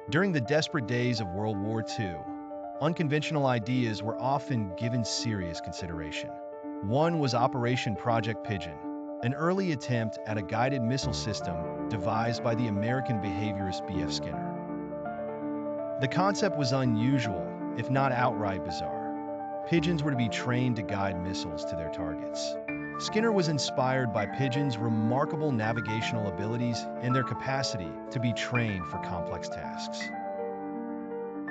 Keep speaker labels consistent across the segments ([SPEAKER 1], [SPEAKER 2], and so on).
[SPEAKER 1] During the desperate days of World War II, unconventional ideas were often given serious consideration. One was Operation Project Pigeon, an early attempt at a guided missile system devised by the American behaviorist B.F. Skinner. The concept was unusual, if not outright bizarre. Pigeons were to be trained to guide missiles to their targets. Skinner was inspired by pigeons' remarkable navigational abilities and their capacity to be trained for complex tasks.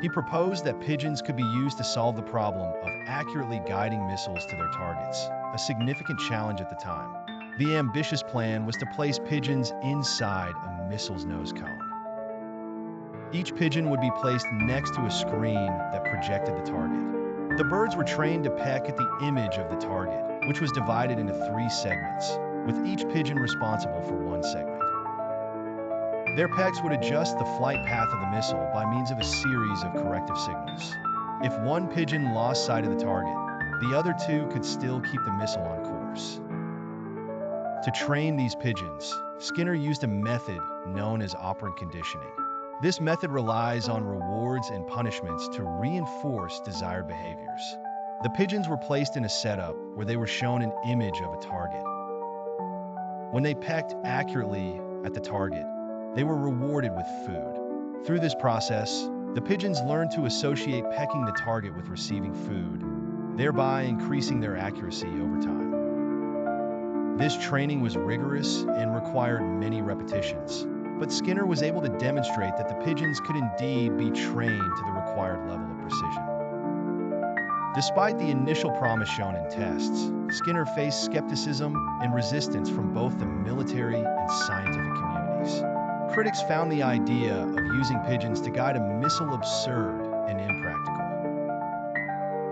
[SPEAKER 1] He proposed that pigeons could be used to solve the problem of accurately guiding missiles to their targets, a significant challenge at the time. The ambitious plan was to place pigeons inside a missile's nose cone. Each pigeon would be placed next to a screen that projected the target. The birds were trained to peck at the image of the target, which was divided into 3 segments, with each pigeon responsible for one segment. Their pecks would adjust the flight path of the missile by means of a series of corrective signals. If one pigeon lost sight of the target, the other 2 could still keep the missile on course. To train these pigeons, Skinner used a method known as operant conditioning. This method relies on rewards and punishments to reinforce desired behaviors. The pigeons were placed in a setup where they were shown an image of a target. When they pecked accurately at the target, they were rewarded with food. Through this process, the pigeons learned to associate pecking the target with receiving food, thereby increasing their accuracy over time. This training was rigorous and required many repetitions, but Skinner was able to demonstrate that the pigeons could indeed be trained to the required level of precision. Despite the initial promise shown in tests, Skinner faced skepticism and resistance from both the military and scientific communities. Critics found the idea of using pigeons to guide a missile absurd and impractical.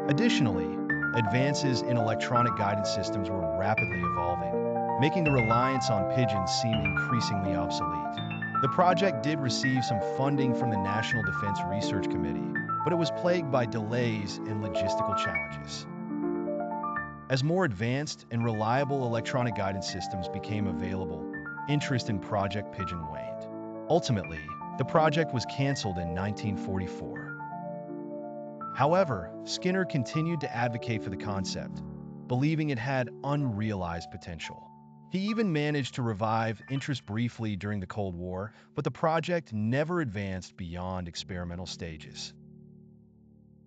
[SPEAKER 1] Additionally, advances in electronic guidance systems were rapidly evolving, making the reliance on pigeons seem increasingly obsolete. The project did receive some funding from the National Defense Research Committee, but it was plagued by delays and logistical challenges. As more advanced and reliable electronic guidance systems became available, interest in Project Pigeon waned. Ultimately, the project was canceled in 1944. However, Skinner continued to advocate for the concept, believing it had unrealized potential. He even managed to revive interest briefly during the Cold War, but the project never advanced beyond experimental stages.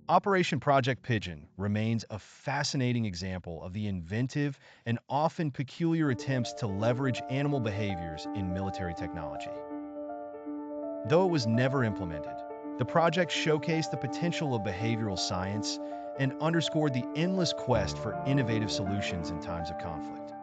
[SPEAKER 1] Operation Project Pigeon remains a fascinating example of the inventive and often peculiar attempts to leverage animal behaviors in military technology. Though it was never implemented, the project showcased the potential of behavioral science and underscored the endless quest for innovative solutions in times of conflict.